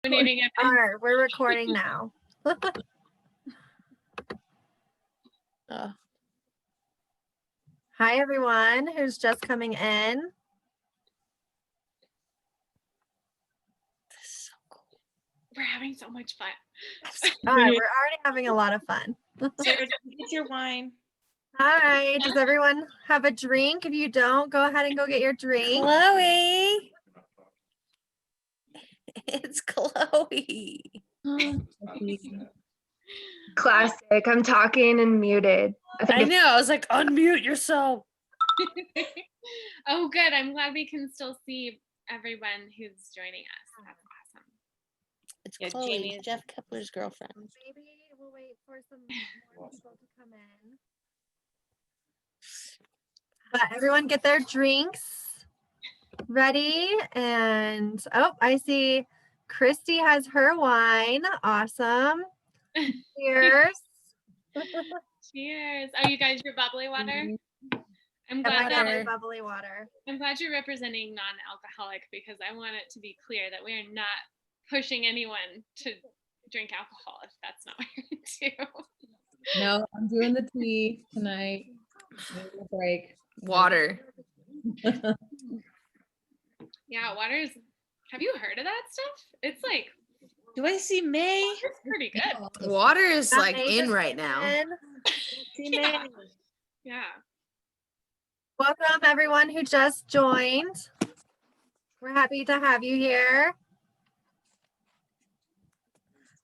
Donating it. We're recording now. Hi, everyone who's just coming in. This is so cool. We're having so much fun. All right, we're already having a lot of fun. Sarah, get your wine. All right, does everyone have a drink? If you don't, go ahead and go get your drink. Chloe. It's Chloe. Classic. I'm talking and muted. I know. I was like, unmute yourself. Oh, good. I'm glad we can still see everyone who's joining us. That's awesome. It's Chloe, Jamie, Jeff Kepler's girlfriend. Maybe we'll wait for some more people to come in. But everyone get their drinks ready. And oh, I see Christy has her wine. Awesome. Cheers. Cheers. Oh, you guys, your bubbly water? Mm-hmm. I'm glad that bubbly water. I'm glad you're representing non-alcoholic, because I want it to be clear that we are not pushing anyone to drink alcohol if that's not what you're into. No, I'm doing the tea tonight. Break. Water. Yeah, water is. Have you heard of that stuff? It's like. Do I see May? It's pretty good. Water is like in right now. Yeah. Yeah. Welcome everyone who just joined. We're happy to have you here.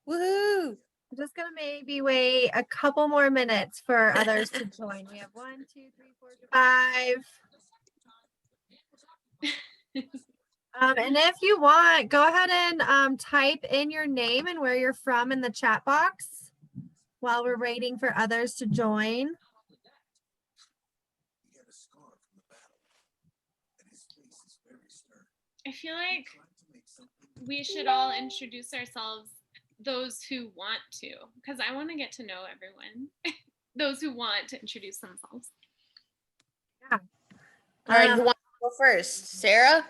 Woohoo! I'm just gonna maybe wait a couple more minutes for others to join. We have 1, 2, 3, 4, 5. And if you want, go ahead and type in your name and where you're from in the chat box while we're waiting for others to join. I feel like we should all introduce ourselves, those who want to, because I want to get to know everyone. Those who want to introduce themselves. Yeah. All right, who wants to go first? Sarah?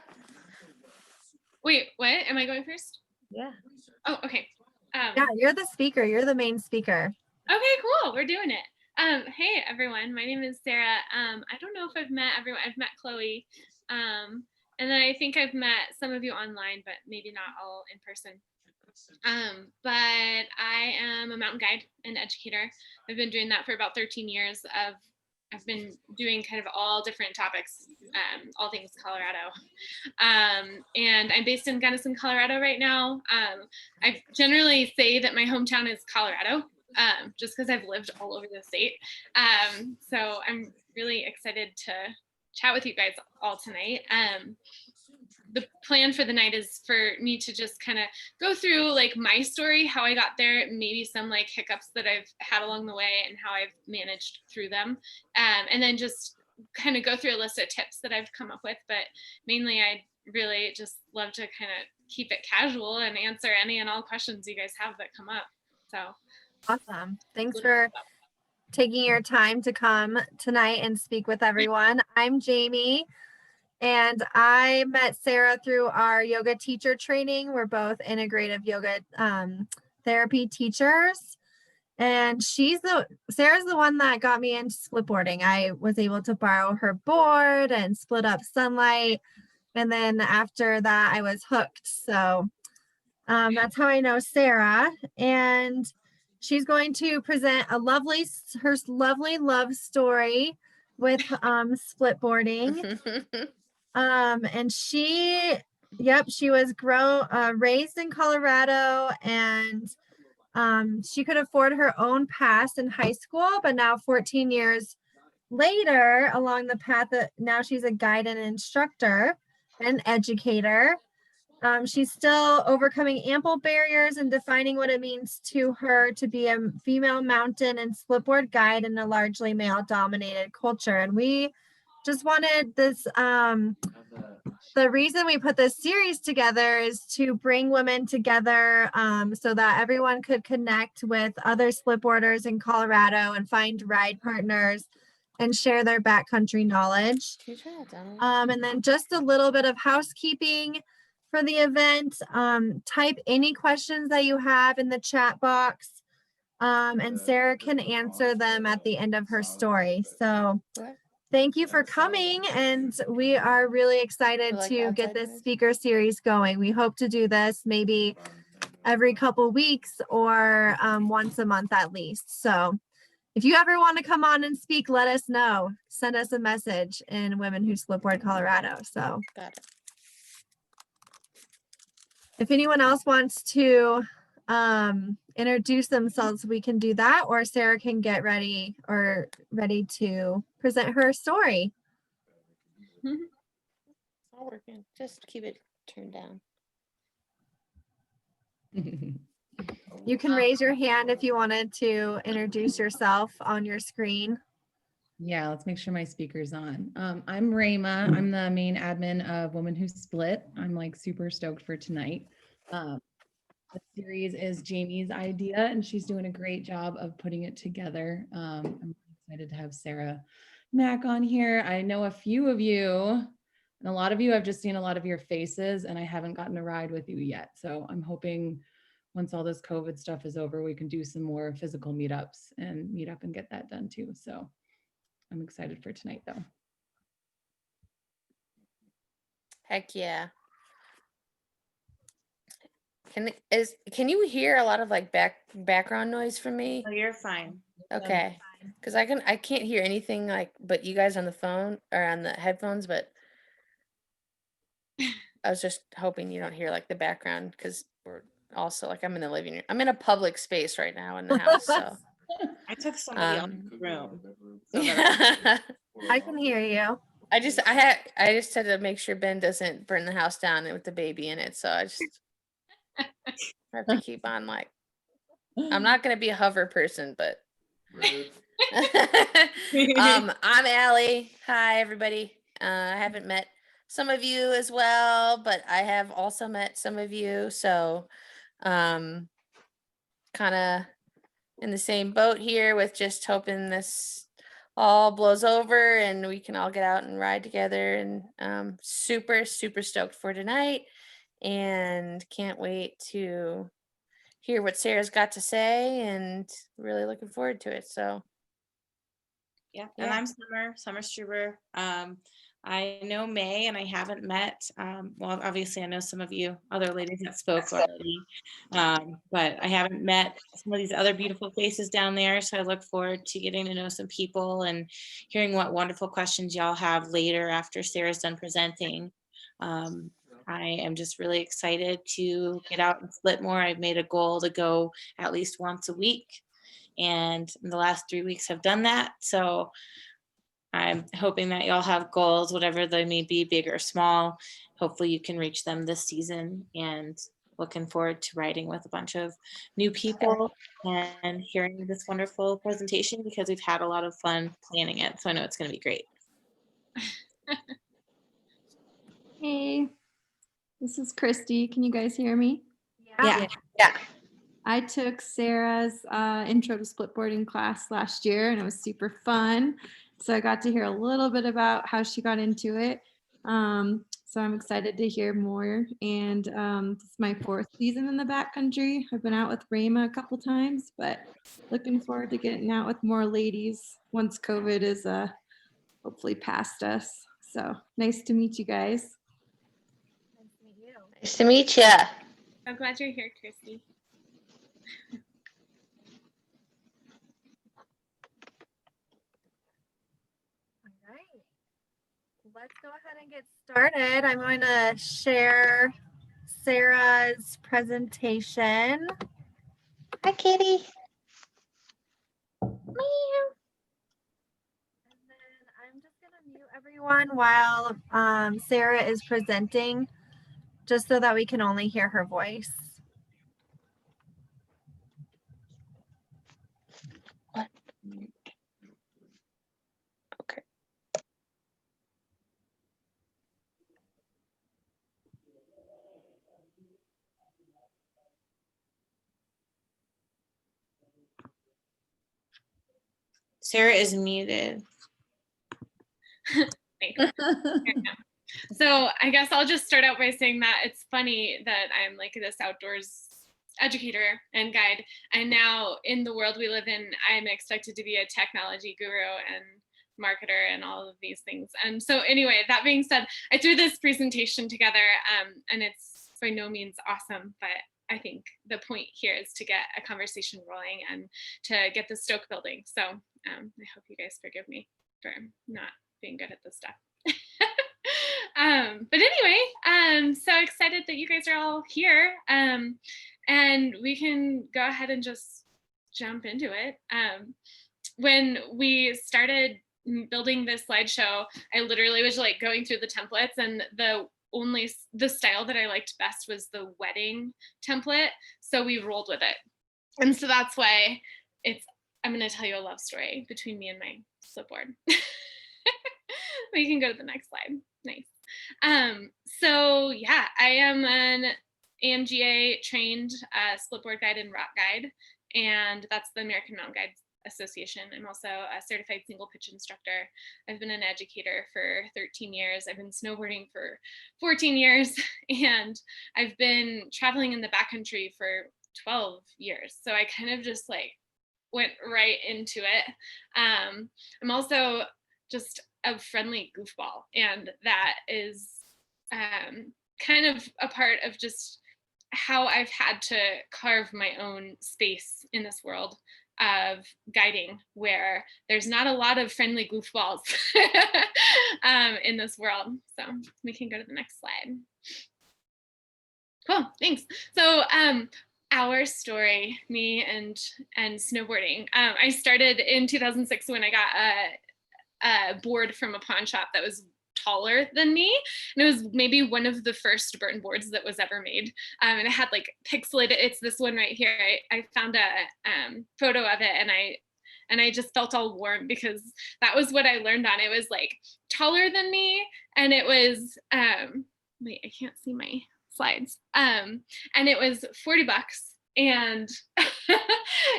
Wait, what? Am I going first? Yeah. Oh, okay. Yeah, you're the speaker. You're the main speaker. Okay, cool. We're doing it. Hey, everyone. My name is Sarah. I don't know if I've met everyone. I've met Chloe. And then I think I've met some of you online, but maybe not all in person. But I am a mountain guide and educator. I've been doing that for about 13 years. I've been doing kind of all different topics, all things Colorado. And I'm based in Gunnison, Colorado right now. I generally say that my hometown is Colorado, just because I've lived all over the state. So I'm really excited to chat with you guys all tonight. The plan for the night is for me to just kind of go through like my story, how I got there, maybe some like hiccups that I've had along the way and how I've managed through them. And then just kind of go through a list of tips that I've come up with, but mainly I really just love to kind of keep it casual and answer any and all questions you guys have that come up. So awesome. Thanks for taking your time to come tonight and speak with everyone. I'm Jamie. And I met Sarah through our yoga teacher training. We're both integrative yoga therapy teachers. And Sarah's the one that got me into splitboarding. I was able to borrow her board and split up Sunlight. And then after that, I was hooked. So that's how I know Sarah. And she's going to present her lovely love story with splitboarding. And she was raised in Colorado, and she could afford her own pass in high school, but now 14 years later along the path that now she's a guide and instructor and educator. She's still overcoming ample barriers and defining what it means to her to be a female mountain and splitboard guide in a largely male-dominated culture. And we just wanted this, the reason we put this series together is to bring women together so that everyone could connect with other splitboarders in Colorado and find ride partners and share their backcountry knowledge. And then just a little bit of housekeeping for the event. Type any questions that you have in the chat box. And Sarah can answer them at the end of her story. So thank you for coming. And we are really excited to get this speaker series going. We hope to do this maybe every couple weeks or once a month at least. So if you ever want to come on and speak, let us know. Send us a message in Women Who Splitboard Colorado. So Got it. if anyone else wants to introduce themselves, we can do that, or Sarah can get ready to present her story. It's all working. Just keep it turned down. You can raise your hand if you wanted to introduce yourself on your screen. Yeah, let's make sure my speaker's on. I'm Rayma. I'm the main admin of Women Who Split. I'm like super stoked for tonight. The series is Jamie's idea, and she's doing a great job of putting it together. I'm excited to have Sarah Mack on here. I know a few of you, and a lot of you, I've just seen a lot of your faces, and I haven't gotten a ride with you yet. So I'm hoping once all this COVID stuff is over, we can do some more physical meetups and meet up and get that done too. So I'm excited for tonight, though. Heck yeah. Can you hear a lot of like background noise from me? Oh, you're fine. Okay. Because I can't hear anything like but you guys on the phone or on the headphones, but I was just hoping you don't hear like the background because we're also like I'm in the living room. I'm in a public space right now in the house. So I took somebody out of the room. So yeah. I can hear you. I just had to make sure Ben doesn't burn the house down with the baby in it. So I just have to keep on like I'm not gonna be a hover person, but I'm Allie. Hi everybody. I haven't met some of you as well, but I have also met some of you. So kind of in the same boat here with just hoping this all blows over and we can all get out and ride together, and super stoked for tonight and can't wait to hear what Sarah's got to say and really looking forward to it. So yeah, and I'm Summer Struber. I know May and I haven't met, well, obviously I know some of you other ladies that spoke already, but I haven't met some of these other beautiful faces down there. So I look forward to getting to know some people and hearing what wonderful questions y'all have later after Sarah's done presenting. I am just really excited to get out and split more. I've made a goal to go at least once a week, and in the last 3 weeks have done that. So I'm hoping that y'all have goals, whatever they may be, big or small. Hopefully you can reach them this season, and looking forward to riding with a bunch of new people and hearing this wonderful presentation because we've had a lot of fun planning it. So I know it's going to be great. Hey, this is Christy. Can you guys hear me? Yeah. I took Sarah's intro to splitboarding class last year and it was super fun. So I got to hear a little bit about how she got into it. So I'm excited to hear more. And this is my 4th season in the backcountry. I've been out with Rayma a couple times, but looking forward to getting out with more ladies once COVID is hopefully past us. So nice to meet you guys. nice to meet you. I'm glad you're here, Christy. All right. Let's go ahead and get started. I'm going to share Sarah's presentation. Hi, kitty. And then I'm just going to mute everyone while Sarah is presenting, just so that we can only hear her voice. What? Okay. Sarah is muted. Thanks. So I guess I'll just start out by saying that it's funny that I'm like this outdoors educator and guide, and now in the world we live in, I'm expected to be a technology guru and marketer and all of these things. And so anyway, that being said, I threw this presentation together, and it's by no means awesome, but I think the point here is to get a conversation rolling and to get the stoke building. So I hope you guys forgive me for not being good at this stuff. But anyway, I'm so excited that you guys are all here, and we can go ahead and just jump into it. When we started building this slideshow, I literally was like going through the templates, and the style that I liked best was the wedding template. So we rolled with it. And so that's why I'm going to tell you a love story between me and my Splitboard. We can go to the next slide. Nice. So yeah, I am an AMGA trained Splitboard guide and rock guide, and that's the American Mountain Guides Association. I'm also a certified single pitch instructor. I've been an educator for 13 years. I've been snowboarding for 14 years, and I've been traveling in the backcountry for 12 years. So I kind of just like went right into it. I'm also just a friendly goofball, and that is kind of a part of just how I've had to carve my own space in this world of guiding, where there's not a lot of friendly goofballs in this world. So we can go to the next slide. Cool, thanks. So our story, me and snowboarding. I started in 2006 when I got a board from a pawn shop that was taller than me, and it was maybe one of the first Burton boards that was ever made, and it had like pixelated, it's this one right here. I found a photo of it, and I just felt all warm because that was what I learned on. It was like taller than me, and it was wait, I can't see my slides, and it was $40, and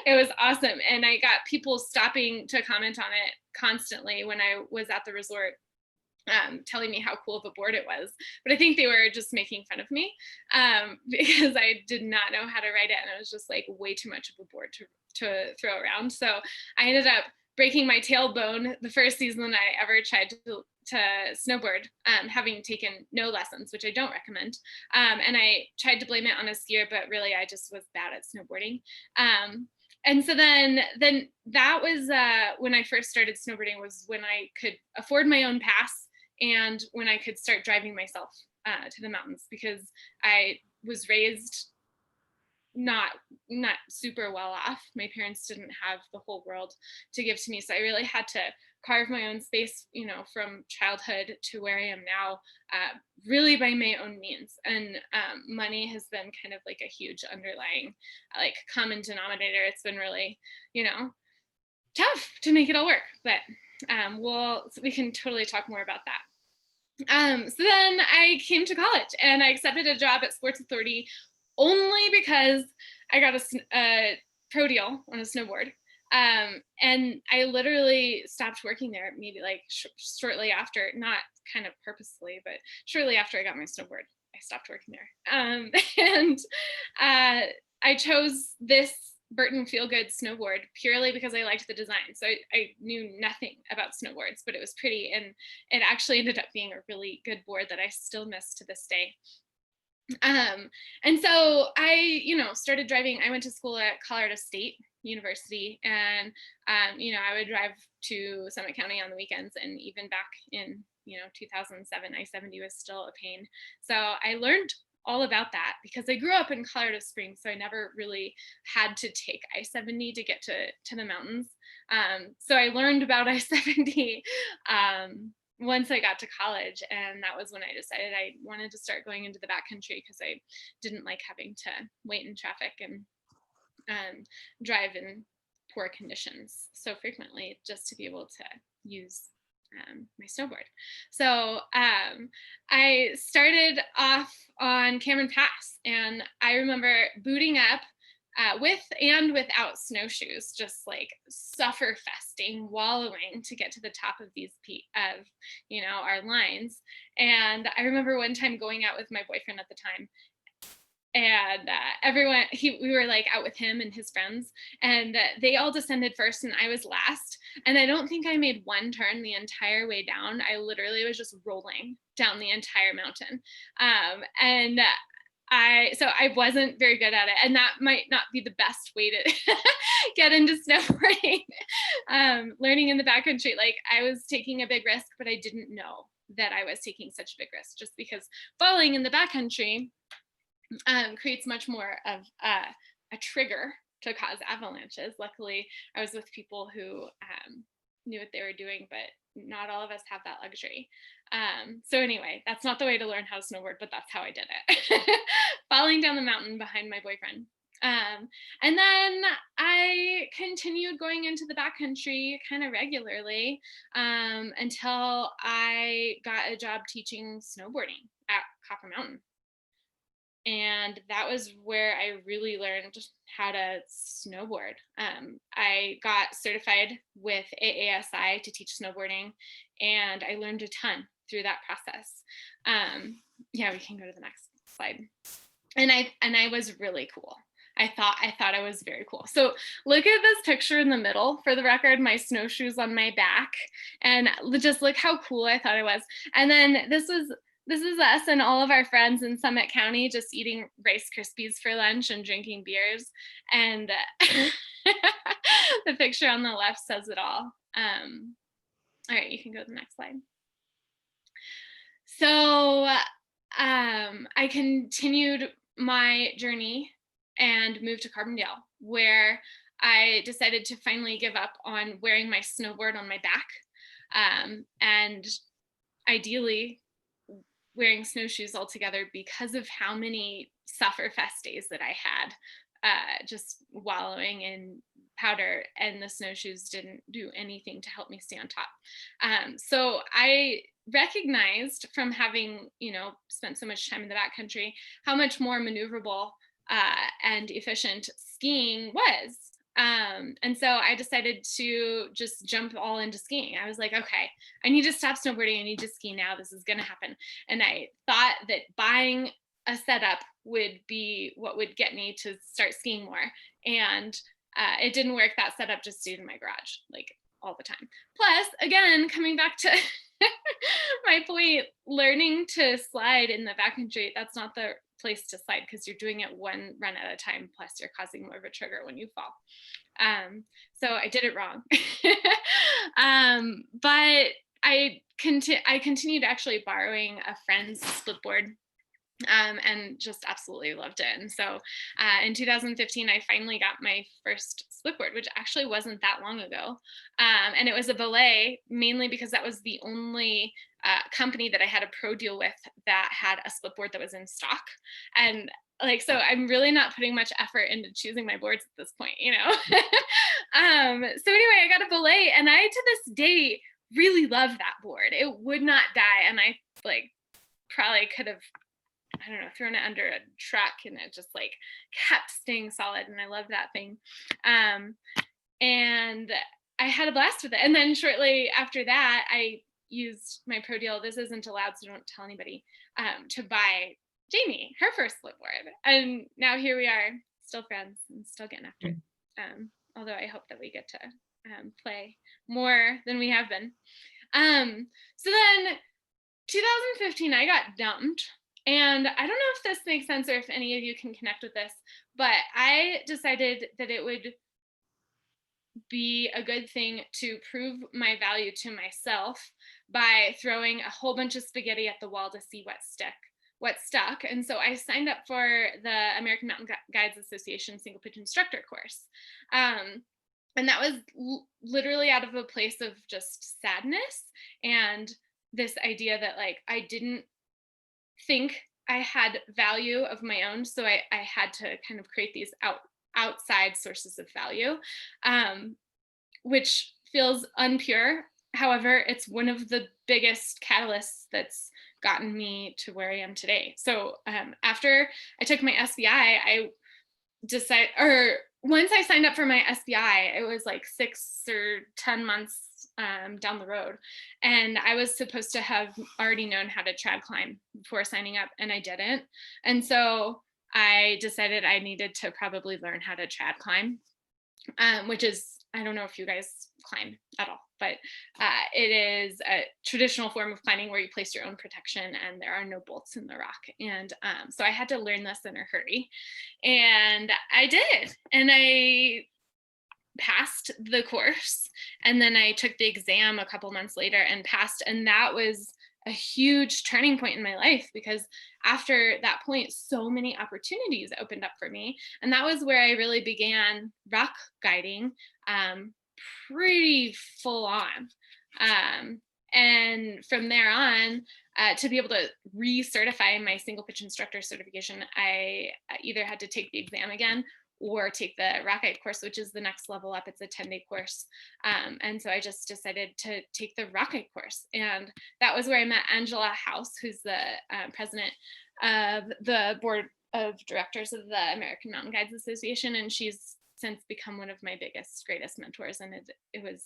it was awesome. And I got people stopping to comment on it constantly when I was at the resort, telling me how cool of a board it was. But I think they were just making fun of me because I did not know how to ride it, and it was just like way too much of a board to throw around. So I ended up breaking my tailbone the first season I ever tried to snowboard, having taken no lessons, which I don't recommend. And I tried to blame it on a skier, but really I just was bad at snowboarding. And so then that was when I first started snowboarding, was when I could afford my own pass and when I could start driving myself to the mountains, because I was raised not super well off. My parents didn't have the whole world to give to me, so I really had to carve my own space, you know, from childhood to where I am now, really by my own means. And money has been kind of like a huge underlying like common denominator. It's been really, you know, tough to make it all work, but so we can totally talk more about that. So then I came to college and I accepted a job at Sports Authority only because I got a pro deal on a snowboard. And I literally stopped working there maybe like shortly after, not kind of purposefully, but shortly after I got my snowboard, I stopped working there. And I chose this Burton Feel Good snowboard purely because I liked the design. So I knew nothing about snowboards, but it was pretty, and it actually ended up being a really good board that I still miss to this day. And so I, you know, started driving. I went to school at Colorado State University, and you know, I would drive to Summit County on the weekends, and even back in, you know, 2007, I-70 was still a pain. So I learned all about that because I grew up in Colorado Springs, so I never really had to take I-70 to get to the mountains. So I learned about I-70 once I got to college, and that was when I decided I wanted to start going into the backcountry because I didn't like having to wait in traffic and drive in poor conditions so frequently, just to be able to use my snowboard. So I started off on Cameron Pass, and I remember booting up with and without snowshoes, just like suffer festing, wallowing to get to the top of these our lines. And I remember one time going out with my boyfriend at the time, and we were like out with him and his friends, and they all descended first and I was last, and I don't think I made one turn the entire way down. I literally was just rolling down the entire mountain. I wasn't very good at it, and that might not be the best way to get into snowboarding. Learning in the backcountry, like I was taking a big risk, but I didn't know that I was taking such a big risk, just because falling in the backcountry creates much more of a trigger to cause avalanches. Luckily, I was with people who knew what they were doing, but not all of us have that luxury. So anyway, that's not the way to learn how to snowboard, but that's how I did it. Falling down the mountain behind my boyfriend. And then I continued going into the backcountry kind of regularly until I got a job teaching snowboarding at Copper Mountain. And that was where I really learned how to snowboard. I got certified with AASI to teach snowboarding, and I learned a ton through that process. Yeah, we can go to the next slide. And I was really cool. I thought I was very cool. So look at this picture in the middle. For the record, my snowshoes on my back, and just look how cool I thought I was. And then this is us and all of our friends in Summit County just eating Rice Krispies for lunch and drinking beers. And the picture on the left says it all. All right, you can go to the next slide. So I continued my journey and moved to Carbondale, where I decided to finally give up on wearing my snowboard on my back, and ideally wearing snowshoes altogether, because of how many sufferfest days that I had, just wallowing in powder, and the snowshoes didn't do anything to help me stay on top. So I recognized, from having spent so much time in the backcountry, how much more maneuverable and efficient skiing was. And so I decided to just jump all into skiing. I was like, okay, I need to stop snowboarding. I need to ski now. This is going to happen. And I thought that buying a setup would be what would get me to start skiing more. And it didn't work. That setup just stayed in my garage, like all the time. Plus, again, coming back to my point, learning to slide in the backcountry, that's not the place to slide, because you're doing it one run at a time, plus you're causing more of a trigger when you fall. So I did it wrong. But I continued actually borrowing a friend's splitboard, and just absolutely loved it. And so in 2015, I finally got my first splitboard, which actually wasn't that long ago. And it was a Belay, mainly because that was the only company that I had a pro deal with that had a splitboard that was in stock. And so I'm really not putting much effort into choosing my boards at this point, So anyway, I got a Belay, and I, to this day, really love that board. It would not die. And I probably could have, I don't know, thrown it under a truck, and it just kept staying solid. And I loved that thing. And I had a blast with it. And then shortly after that, I used my pro deal. This isn't allowed, so don't tell anybody, to buy Jamie her first splitboard. And now here we are, still friends and still getting after it. Although I hope that we get to play more than we have been. So then 2015, I got dumped. And I don't know if this makes sense or if any of you can connect with this, but I decided that it would be a good thing to prove my value to myself by throwing a whole bunch of spaghetti at the wall to see what stuck. And so I signed up for the American Mountain Guides Association single pitch instructor course. And that was literally out of a place of just sadness and this idea that I didn't think I had value of my own. So I had to kind of create these outside sources of value, which feels unpure. However, it's one of the biggest catalysts that's gotten me to where I am today. So after I took my SBI, I once I signed up for my SBI, it was like 6 or 10 months down the road. And I was supposed to have already known how to trad climb before signing up, and I didn't. And so I decided I needed to probably learn how to trad climb, which is, I don't know if you guys climb at all, but it is a traditional form of climbing where you place your own protection and there are no bolts in the rock. And so I had to learn this in a hurry, and I did. And I passed the course, and then I took the exam a couple months later and passed. And that was a huge turning point in my life, because after that point, so many opportunities opened up for me. And that was where I really began rock guiding, pretty full on. And from there on, to be able to recertify my single pitch instructor certification, I either had to take the exam again or take the rock guide course, which is the next level up. It's a 10-day course. And so I just decided to take the rock guide course. And that was where I met Angela House, who's the president of the board of directors of the American Mountain Guides Association. And she's since become one of my biggest, greatest mentors. And it was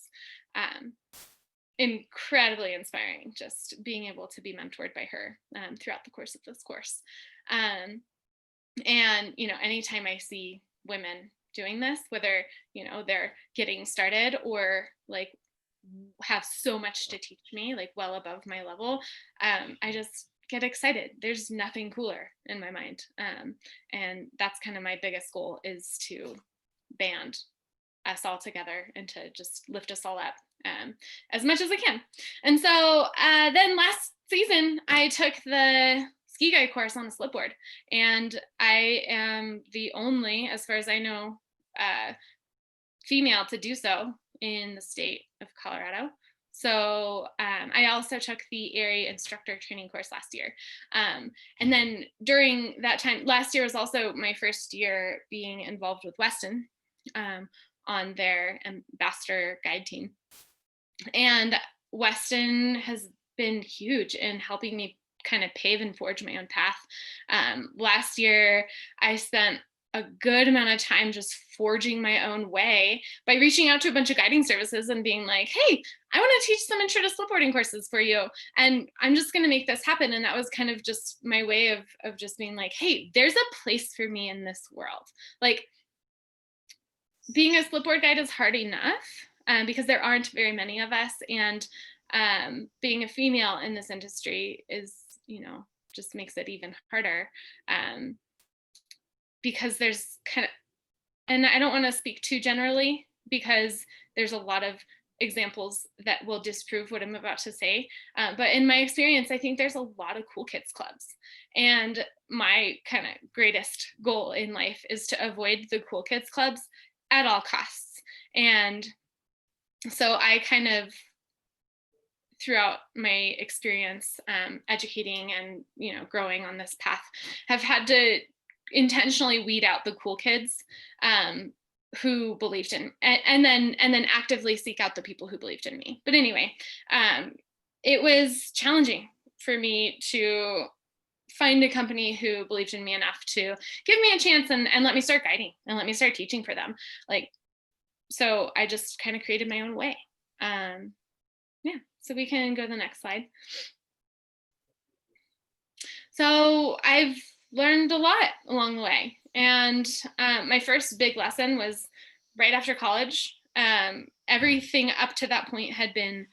incredibly inspiring, just being able to be mentored by her throughout the course of this course. And, you know, anytime I see women doing this, whether, you know, they're getting started or like have so much to teach me, like well above my level, I just get excited. There's nothing cooler in my mind. And that's kind of my biggest goal, is to band us all together and to just lift us all up as much as I can. And so then last season, I took the ski guide course on a Splitboard, and I am the only, as far as I know, female to do so in the state of Colorado. So I also took the AIARE instructor training course last year. And then during that time, last year was also my first year being involved with Weston on their ambassador guide team. And Weston has been huge in helping me kind of pave and forge my own path. Last year, I spent a good amount of time just forging my own way by reaching out to a bunch of guiding services and being like, hey, I want to teach some intro to splitboarding courses for you, and I'm just going to make this happen. And that was kind of just my way of just being like, hey, there's a place for me in this world. Like, being a splitboard guide is hard enough because there aren't very many of us, and being a female in this industry is, you know, just makes it even harder because there's kind of, and I don't want to speak too generally because there's a lot of examples that will disprove what I'm about to say. But in my experience, I think there's a lot of cool kids clubs. And my kind of greatest goal in life is to avoid the cool kids clubs at all costs. And so I kind of, throughout my experience educating and, you know, growing on this path, have had to intentionally weed out the cool kids who believed in, and then actively seek out the people who believed in me. But anyway, it was challenging for me to find a company who believed in me enough to give me a chance and let me start guiding and let me start teaching for them. Like, so I just kind of created my own way. Yeah, so we can go to the next slide. So I've learned a lot along the way. And my first big lesson was right after college. Everything up to that point had been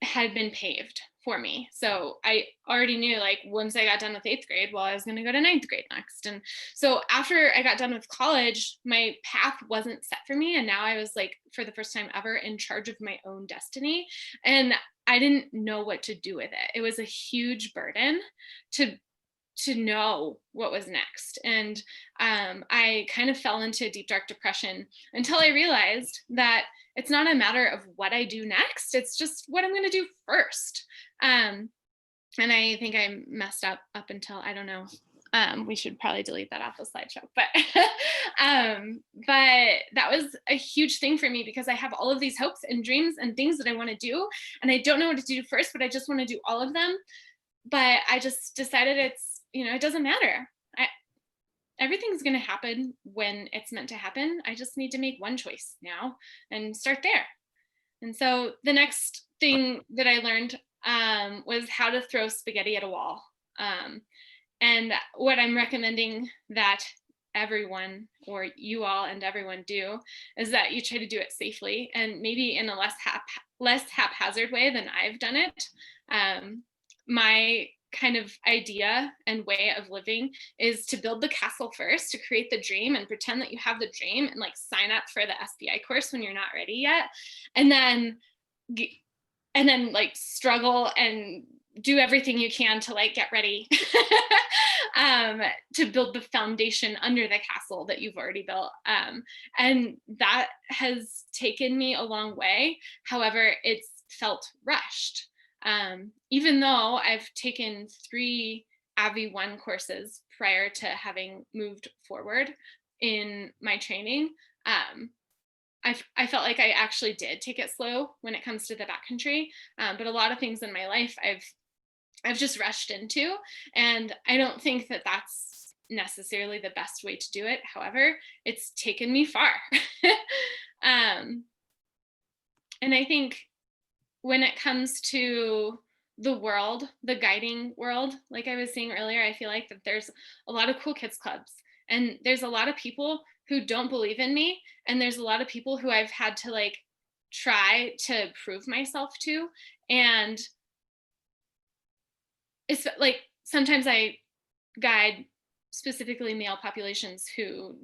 paved for me. So I already knew, like, once I got done with 8th grade, well, I was going to go to 9th grade next. And so after I got done with college, my path wasn't set for me. And now I was, like, for the first time ever, in charge of my own destiny. And I didn't know what to do with it. It was a huge burden to know what was next. And I kind of fell into a deep, dark depression until I realized that it's not a matter of what I do next. It's just what I'm going to do first. And I think I messed up until, I don't know. We should probably delete that off the slideshow, but that was a huge thing for me because I have all of these hopes and dreams and things that I want to do. And I don't know what to do first, but I just want to do all of them. But I just decided it's, you know, it doesn't matter. everything's going to happen when it's meant to happen. I just need to make one choice now and start there. And so the next thing that I learned was how to throw spaghetti at a wall. And what I'm recommending that everyone, or you all and everyone, do is that you try to do it safely and maybe in a less haphazard way than I've done it. My kind of idea and way of living is to build the castle first, to create the dream and pretend that you have the dream and like sign up for the SBI course when you're not ready yet. And then like struggle and do everything you can to like get ready to build the foundation under the castle that you've already built. And that has taken me a long way. However, it's felt rushed. Even though I've taken 3 AVI1 courses prior to having moved forward in my training, I felt like I actually did take it slow when it comes to the backcountry. But a lot of things in my life I've just rushed into, and I don't think that that's necessarily the best way to do it. However, it's taken me far. And I think when it comes to the world, the guiding world, like I was saying earlier, I feel like that there's a lot of cool kids clubs, and there's a lot of people who don't believe in me, and there's a lot of people who I've had to like try to prove myself to. And it's like sometimes I guide specifically male populations who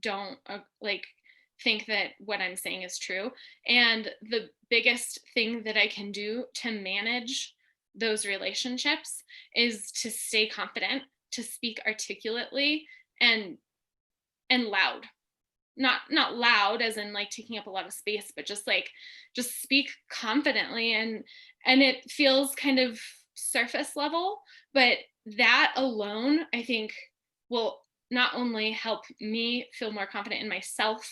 don't like think that what I'm saying is true. And the biggest thing that I can do to manage those relationships is to stay confident, to speak articulately and loud. Not loud as in like taking up a lot of space, but just speak confidently. And it feels kind of surface level, but that alone I think will not only help me feel more confident in myself,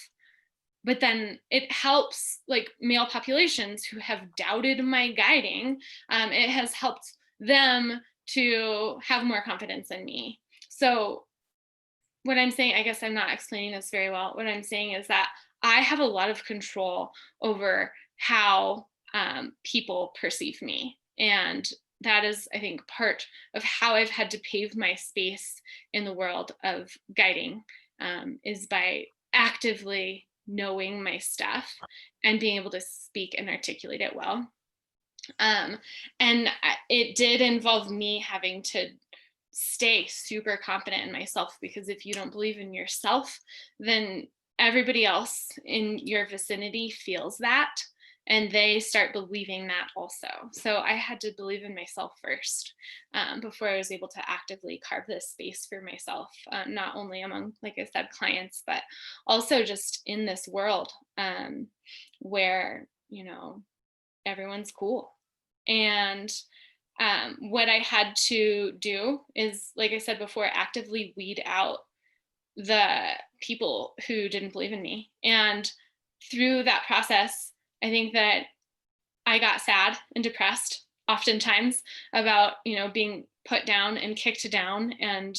but then it helps like male populations who have doubted my guiding. It has helped them to have more confidence in me. So what I'm saying, I guess I'm not explaining this very well. What I'm saying is that I have a lot of control over how people perceive me. And that is, I think, part of how I've had to pave my space in the world of guiding, is by actively knowing my stuff and being able to speak and articulate it well. And it did involve me having to stay super confident in myself, because if you don't believe in yourself, then everybody else in your vicinity feels that, and they start believing that also. So I had to believe in myself first, before I was able to actively carve this space for myself, not only among, like I said, clients, but also just in this world where, you know, everyone's cool. And what I had to do is, like I said before, actively weed out the people who didn't believe in me. And through that process, I think that I got sad and depressed oftentimes about, you know, being put down and kicked down. And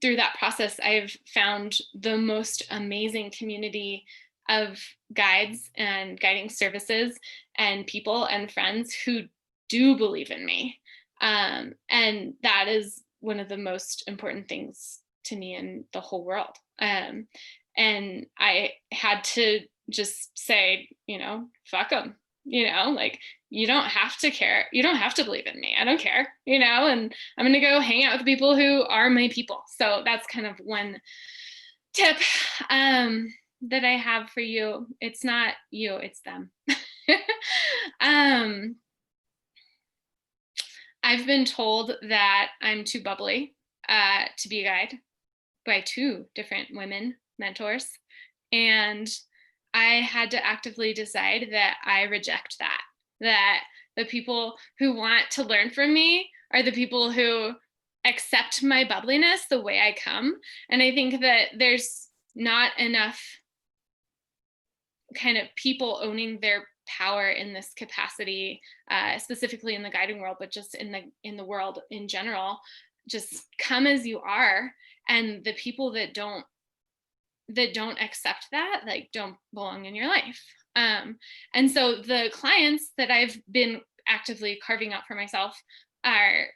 through that process, I've found the most amazing community of guides and guiding services and people and friends who do believe in me. And that is one of the most important things to me in the whole world. And I had to just say, you know, fuck them, you know, like, you don't have to care. You don't have to believe in me. I don't care, you know, and I'm going to go hang out with the people who are my people. So that's kind of one tip that I have for you. It's not you, it's them. I've been told that I'm too bubbly to be a guide by 2 different women mentors. And I had to actively decide that I reject that the people who want to learn from me are the people who accept my bubbliness the way I come. And I think that there's not enough kind of people owning their power in this capacity, specifically in the guiding world, but just in the world in general, just come as you are. And the people that don't accept that, like, don't belong in your life. And so the clients that I've been actively carving out for myself are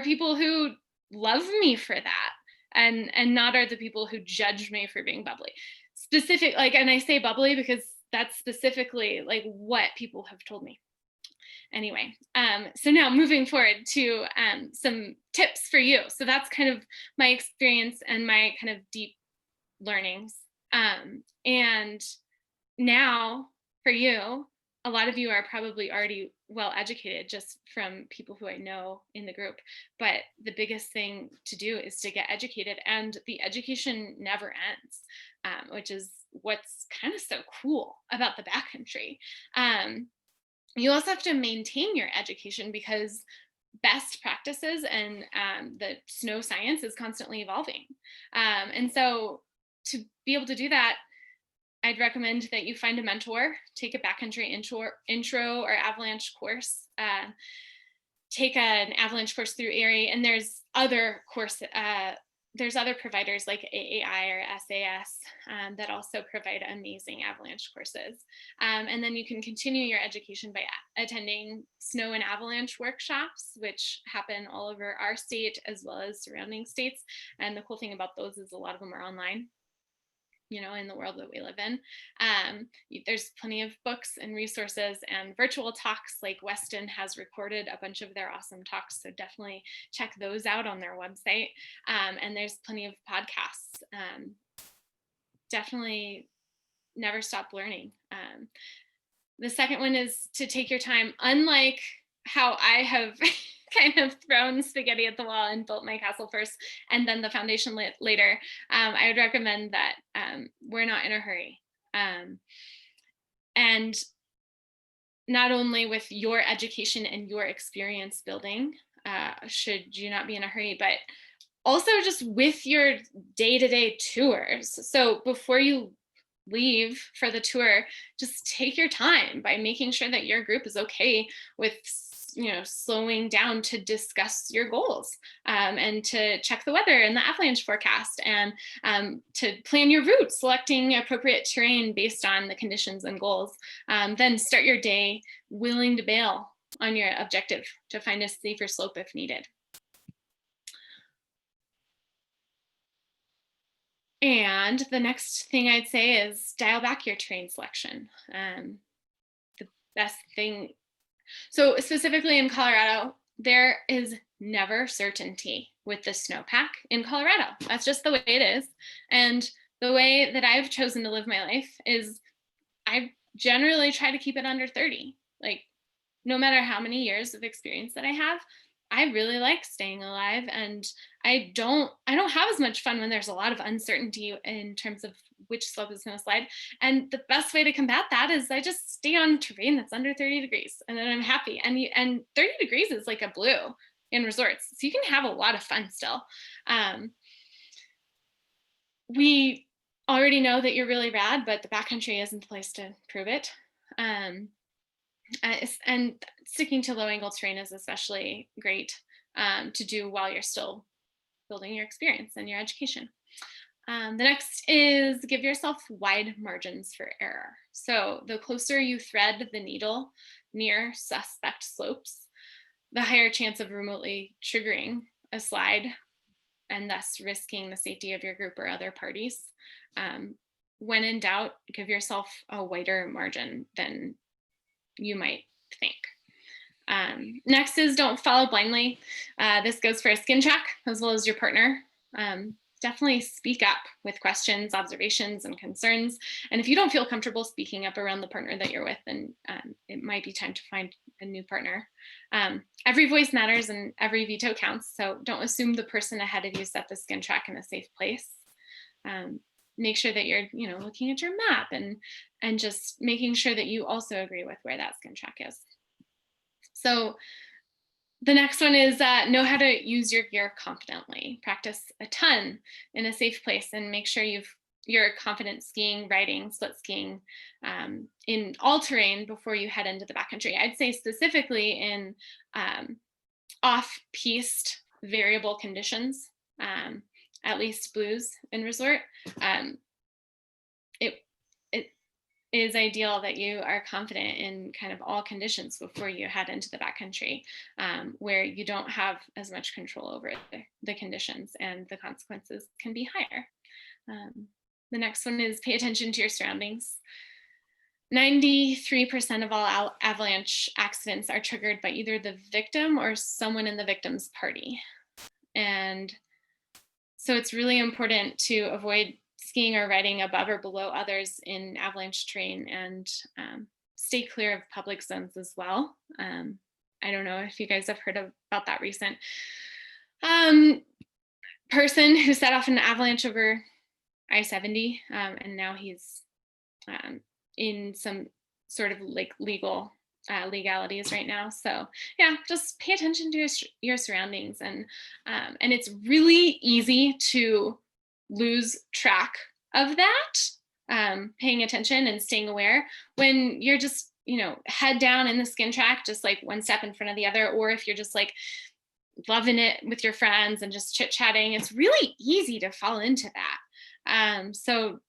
people who love me for that, and not are the people who judge me for being bubbly. Specific, like, and I say bubbly because that's specifically like what people have told me. Anyway, so now moving forward to some tips for you. So that's kind of my experience and my kind of deep learnings. And now for you, a lot of you are probably already well educated just from people who I know in the group. But the biggest thing to do is to get educated, and the education never ends, which is what's kind of so cool about the backcountry. You also have to maintain your education because best practices and the snow science is constantly evolving. And so to be able to do that, I'd recommend that you find a mentor, take a backcountry intro or avalanche course, take an avalanche course through AIARE, and there's other providers like AIARE or SAS that also provide amazing avalanche courses. And then you can continue your education by attending snow and avalanche workshops, which happen all over our state as well as surrounding states. And the cool thing about those is a lot of them are online, you know, in the world that we live in. There's plenty of books and resources and virtual talks, like Weston has recorded a bunch of their awesome talks. So definitely check those out on their website. And there's plenty of podcasts. Definitely never stop learning. The second one is to take your time. Unlike how I have kind of thrown spaghetti at the wall and built my castle first and then the foundation later, I would recommend that we're not in a hurry. And not only with your education and your experience building, should you not be in a hurry, but also just with your day-to-day tours. So before you leave for the tour, just take your time by making sure that your group is okay with, you know, slowing down to discuss your goals, and to check the weather and the avalanche forecast, and to plan your route, selecting appropriate terrain based on the conditions and goals. Then start your day willing to bail on your objective to find a safer slope if needed. And the next thing I'd say is dial back your terrain selection. The best thing, so specifically in Colorado, there is never certainty with the snowpack in Colorado. That's just the way it is. And the way that I've chosen to live my life is I generally try to keep it under 30. Like, no matter how many years of experience that I have, I really like staying alive, and I don't have as much fun when there's a lot of uncertainty in terms of which slope is going to slide. And the best way to combat that is I just stay on terrain that's under 30 degrees, and then I'm happy. And 30 degrees is like a blue in resorts, so you can have a lot of fun still. We already know that you're really rad, but the backcountry isn't the place to prove it. And sticking to low angle terrain is especially great to do while you're still building your experience and your education. The next is give yourself wide margins for error. So the closer you thread the needle near suspect slopes, the higher chance of remotely triggering a slide and thus risking the safety of your group or other parties. When in doubt, give yourself a wider margin than you might think. Next is don't follow blindly. This goes for a skin check as well as your partner. Definitely speak up with questions, observations, and concerns. And if you don't feel comfortable speaking up around the partner that you're with, then it might be time to find a new partner. Every voice matters and every veto counts. So don't assume the person ahead of you set the skin track in a safe place. Make sure that you're, looking at your map and just making sure that you also agree with where that skin track is. So the next one is know how to use your gear confidently. Practice a ton in a safe place and make sure you're confident skiing, riding, split skiing in all terrain before you head into the backcountry. I'd say specifically in off-piste variable conditions, at least blues in resort, it is ideal that you are confident in kind of all conditions before you head into the backcountry, where you don't have as much control over the conditions and the consequences can be higher. The next one is pay attention to your surroundings. 93% of all avalanche accidents are triggered by either the victim or someone in the victim's party. And so it's really important to avoid skiing or riding above or below others in avalanche terrain, and stay clear of public zones as well. I don't know if you guys have heard about that recent person who set off an avalanche over I-70, and now he's in some sort of like legalities right now. So yeah, just pay attention to your surroundings, and it's really easy to lose track of that, paying attention and staying aware when you're just, head down in the skin track, just like one step in front of the other, or if you're just like loving it with your friends and just chit-chatting, it's really easy to fall into that. So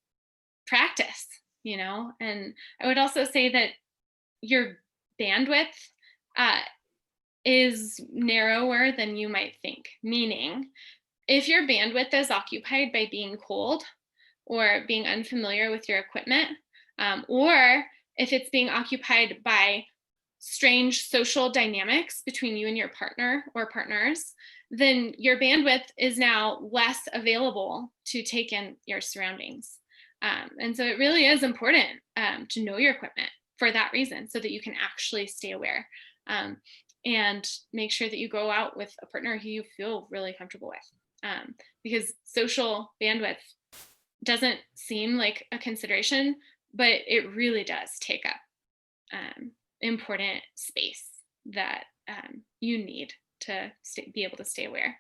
practice, and I would also say that your bandwidth is narrower than you might think, meaning if your bandwidth is occupied by being cold or being unfamiliar with your equipment, or if it's being occupied by strange social dynamics between you and your partner or partners, then your bandwidth is now less available to take in your surroundings. And so it really is important to know your equipment for that reason, so that you can actually stay aware, and make sure that you go out with a partner who you feel really comfortable with. Because social bandwidth doesn't seem like a consideration, but it really does take up important space that you need to be able to stay aware.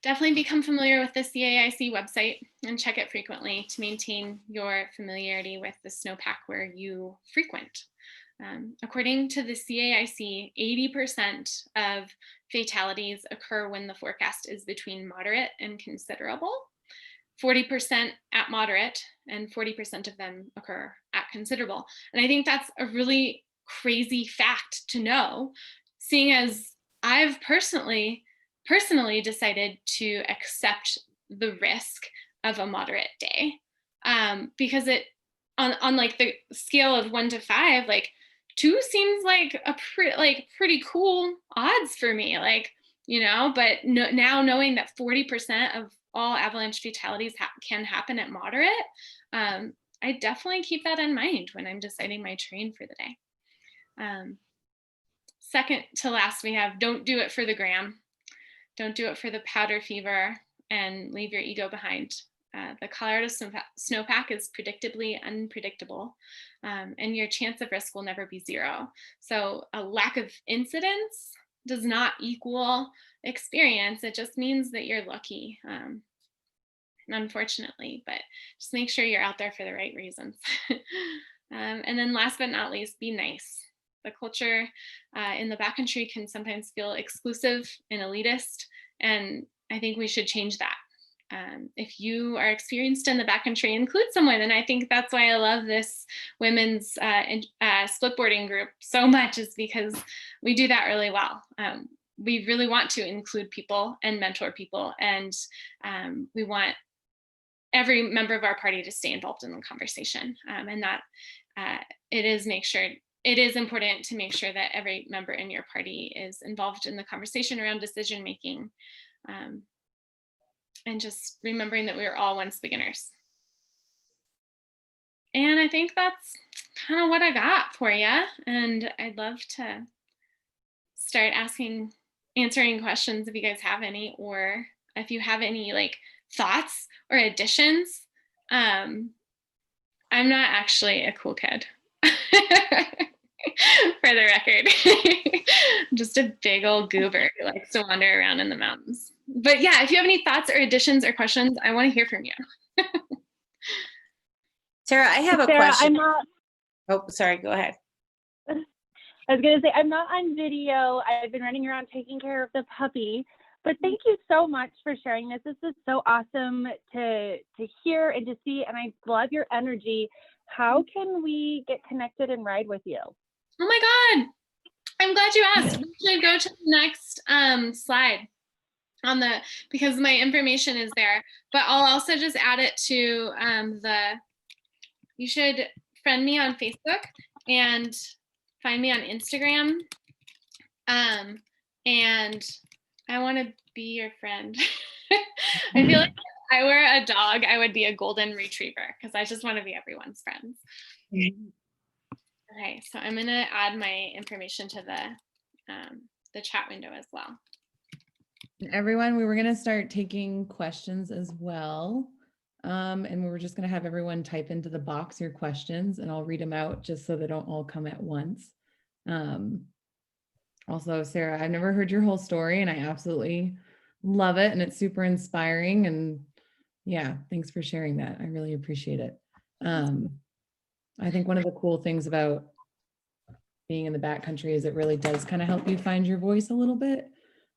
Definitely become familiar with the CAIC website and check it frequently to maintain your familiarity with the snowpack where you frequent. According to the CAIC, 80% of fatalities occur when the forecast is between moderate and considerable, 40% at moderate, and 40% of them occur at considerable. And I think that's a really crazy fact to know, seeing as I've personally decided to accept the risk of a moderate day, because it on like the scale of 1 to 5, like 2 seems like a pretty cool odds for me, but now knowing that 40% of all avalanche fatalities can happen at moderate, I definitely keep that in mind when I'm deciding my terrain for the day. Second to last, we have don't do it for the gram. Don't do it for the powder fever, and leave your ego behind. The Colorado snowpack is predictably unpredictable, and your chance of risk will never be 0. So a lack of incidents does not equal experience. It just means that you're lucky, unfortunately, but just make sure you're out there for the right reasons. And then last but not least, be nice. The culture in the backcountry can sometimes feel exclusive and elitist, and I think we should change that. If you are experienced in the backcountry, include someone, and I think that's why I love this women's splitboarding group so much, is because we do that really well. We really want to include people and mentor people, and we want every member of our party to stay involved in the conversation, and that it is important to make sure that every member in your party is involved in the conversation around decision making, and just remembering that we are all once beginners. And I think that's kind of what I got for you. And I'd love to start answering questions if you guys have any, or if you have any thoughts or additions. I'm not actually a cool kid. For the record. I'm just a big old goober who likes to wander around in the mountains. But yeah, if you have any thoughts or additions or questions, I want to hear from you. Sarah, I have a question. Oh, sorry, go ahead. I was going to say, I'm not on video. I've been running around taking care of the puppy. But thank you so much for sharing this. This is so awesome to hear and to see, and I love your energy. How can we get connected and ride with you? Oh my God, I'm glad you asked. We should go to the next slide on the, because my information is there, but I'll also just add it to you should friend me on Facebook and find me on Instagram. And I want to be your friend. I feel like if I were a dog, I would be a golden retriever because I just want to be everyone's friends. Okay, so I'm going to add my information to the chat window as well. Everyone, we were going to start taking questions as well. And we were just going to have everyone type into the box your questions, and I'll read them out just so they don't all come at once. Also, Sarah, I've never heard your whole story, and I absolutely love it, and it's super inspiring. And yeah, thanks for sharing that. I really appreciate it. I think one of the cool things about being in the backcountry is it really does kind of help you find your voice a little bit.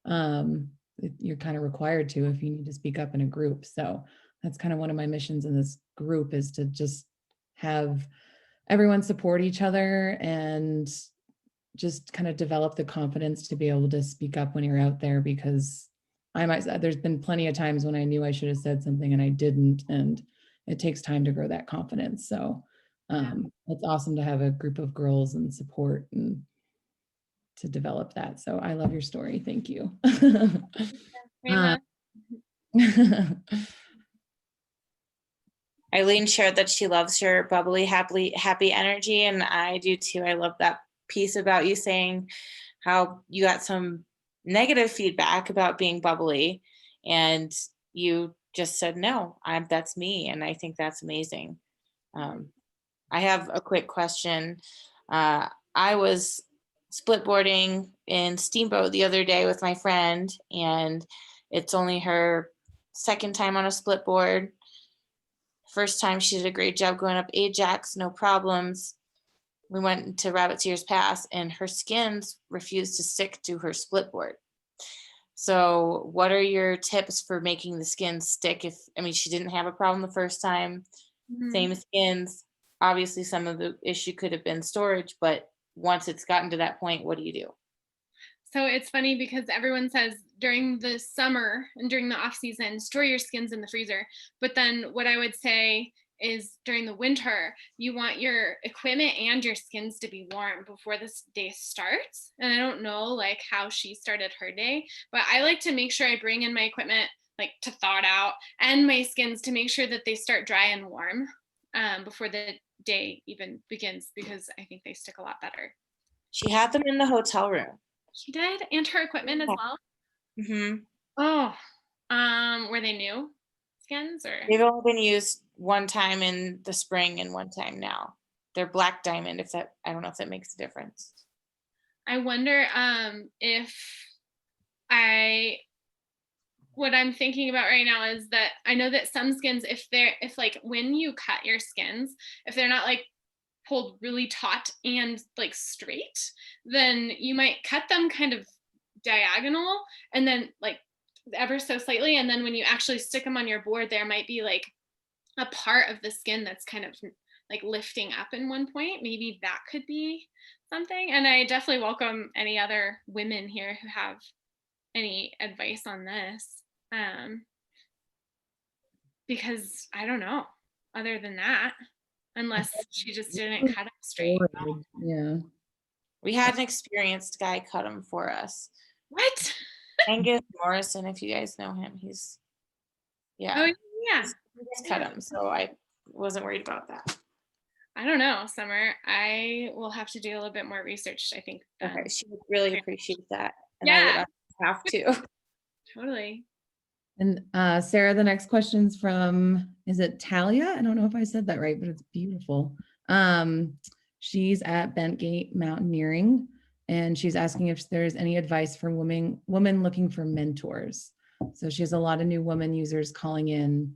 You're kind of required to if you need to speak up in a group. So that's kind of one of my missions in this group, is to just have everyone support each other and just kind of develop the confidence to be able to speak up when you're out there, because there's been plenty of times when I knew I should have said something and I didn't, and it takes time to grow that confidence. So it's awesome to have a group of girls and support and to develop that. So I love your story. Thank you. Eileen shared that she loves your bubbly, happy energy, and I do too. I love that piece about you saying how you got some negative feedback about being bubbly, and you just said, no, that's me. And I think that's amazing. I have a quick question. I was splitboarding in Steamboat the other day with my friend, and it's only her second time on a splitboard. First time, she did a great job going up Ajax, no problems. We went to Rabbit's Ears Pass, and her skins refused to stick to her splitboard. So what are your tips for making the skins stick? She didn't have a problem the first time, same skins. Obviously, some of the issue could have been storage, but once it's gotten to that point, what do you do? So it's funny because everyone says during the summer and during the off season, store your skins in the freezer. But then what I would say is during the winter, you want your equipment and your skins to be warm before this day starts. And I don't know like how she started her day, but I like to make sure I bring in my equipment like to thaw it out, and my skins to make sure that they start dry and warm before the day even begins, because I think they stick a lot better. She had them in the hotel room. She did, and her equipment as well. Mm-hmm. Oh, were they new skins or? They've only been used one time in the spring and one time now. They're black diamond. I don't know if that makes a difference. I wonder what I'm thinking about right now is that I know that some skins, if like when you cut your skins, if they're not like pulled really taut and like straight, then you might cut them kind of diagonal and then like ever so slightly, and then when you actually stick them on your board, there might be like a part of the skin that's kind of like lifting up in one point. Maybe that could be something. And I definitely welcome any other women here who have any advice on this, because I don't know other than that, unless she just didn't cut them straight. Yeah. We had an experienced guy cut them for us. What? Angus Morrison, if you guys know him, he's Oh yeah. He's cut them, so I wasn't worried about that. I don't know, Summer. I will have to do a little bit more research, I think. Okay, she would really appreciate that. And yeah. I would have to. Totally. And Sarah, the next question's from, is it Talia? I don't know if I said that right, but it's beautiful. She's at Bentgate Mountaineering, and she's asking if there's any advice for women looking for mentors. So she has a lot of new women users calling in,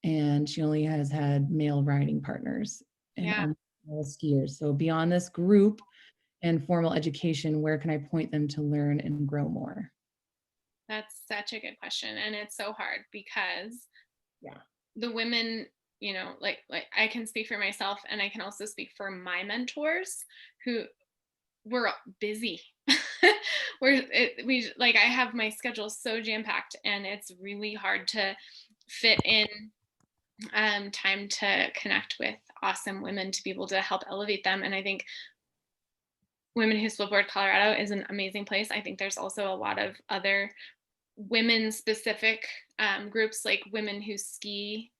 and she only has had male riding partners and all skiers. So beyond this group and formal education, where can I point them to learn and grow more? That's such a good question. And it's so hard because Yeah. the women, you know, like I can speak for myself, and I can also speak for my mentors who were busy. I have my schedule so jam-packed, and it's really hard to fit in time to connect with awesome women to be able to help elevate them. And I think Women Who Splitboard Colorado is an amazing place. I think there's also a lot of other women specific groups, like Women Who Ski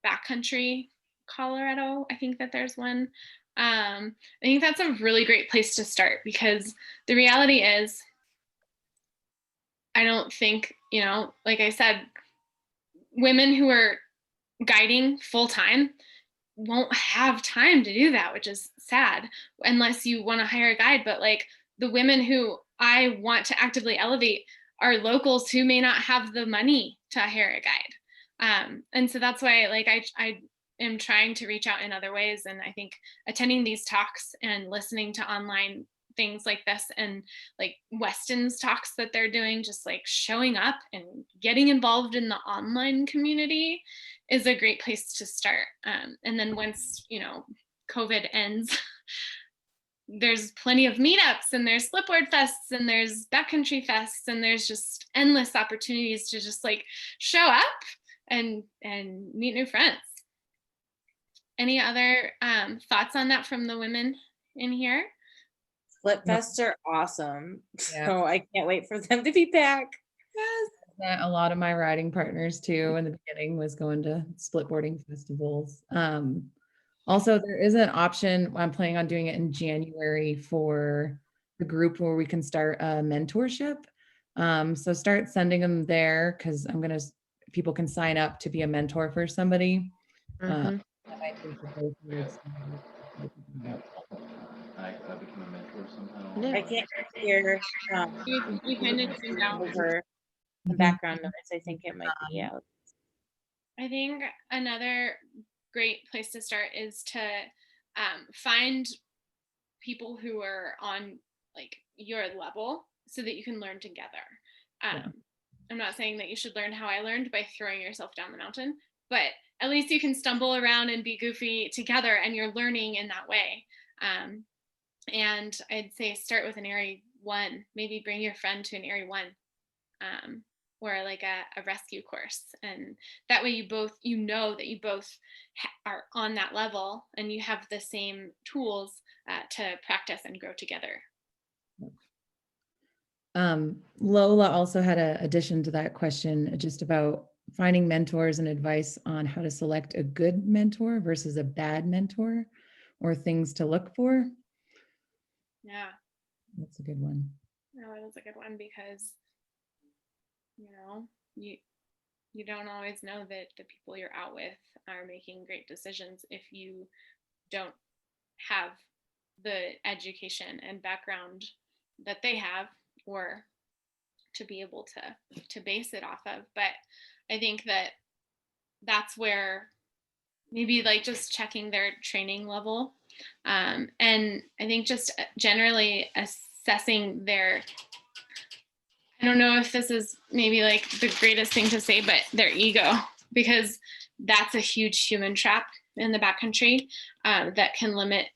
Backcountry Colorado. I think that there's one. I think that's a really great place to start, because the reality is, I don't think, you know, like I said, women who are guiding full time won't have time to do that, which is sad, unless you want to hire a guide. But like the women who I want to actively elevate are locals who may not have the money to hire a guide. And so that's why, like, I am trying to reach out in other ways. And I think attending these talks and listening to online things like this, and like Weston's talks that they're doing, just like showing up and getting involved in the online community is a great place to start. And then once, you know, COVID ends, there's plenty of meetups, and there's Splitboard fests, and there's backcountry fests, and there's just endless opportunities to just like show up and meet new friends. Any other thoughts on that from the women in here? Split fests are awesome. Yeah. So I can't wait for them to be back. Yes. That a lot of my riding partners too in the beginning was going to splitboarding festivals. Also, there is an option, I'm planning on doing it in January, for the group where we can start a mentorship. So start sending them there, because people can sign up to be a mentor for somebody. Mhm. That might be the place where it's- I became a mentor somehow. I can't hear You kind of tuned out. over the background noise. I think it might be out. I think another great place to start is to find people who are on like your level, so that you can learn together. I'm not saying that you should learn how I learned by throwing yourself down the mountain, but at least you can stumble around and be goofy together, and you're learning in that way. And I'd say start with an Area 1, maybe bring your friend to an Area 1. Or like a rescue course, and that way you know that you both are on that level, and you have the same tools to practice and grow together. Lola also had an addition to that question, just about finding mentors and advice on how to select a good mentor versus a bad mentor, or things to look for. Yeah, That's a good one. no, that is a good one, because you know, you don't always know that the people you're out with are making great decisions if you don't have the education and background that they have, or to be able to base it off of. But I think that's where maybe like just checking their training level, and I think just generally assessing their, I don't know if this is maybe like the greatest thing to say, but their ego, because that's a huge human trap in the backcountry that can limit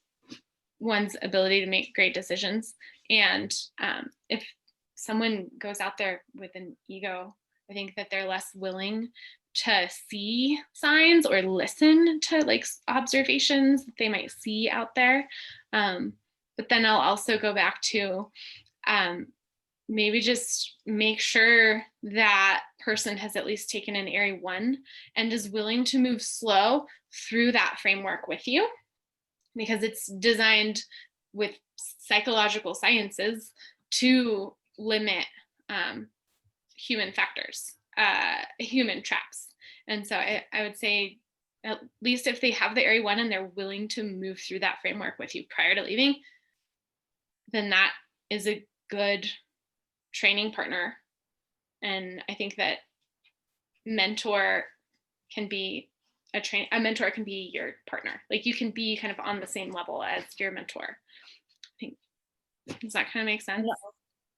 one's ability to make great decisions. And if someone goes out there with an ego, I think that they're less willing to see signs or listen to like observations that they might see out there. But then I'll also go back to maybe just make sure that person has at least taken an Area 1 and is willing to move slow through that framework with you, because it's designed with psychological sciences to limit human factors, human traps. And so I would say, at least if they have the Area 1 and they're willing to move through that framework with you prior to leaving, then that is a good training partner. And I think that mentor can be a mentor can be your partner. Like you can be kind of on the same level as your mentor. I think Does that kind of make sense?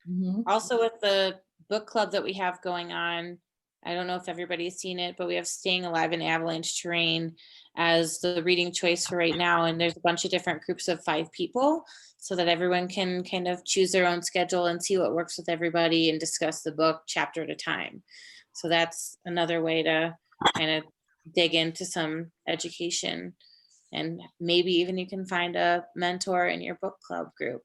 Mhm. Also with the book club that we have going on, I don't know if everybody's seen it, but we have Staying Alive in Avalanche Terrain as the reading choice for right now. And there's a bunch of different groups of 5 people so that everyone can kind of choose their own schedule and see what works with everybody and discuss the book chapter at a time. So that's another way to kind of dig into some education. And maybe even you can find a mentor in your book club group.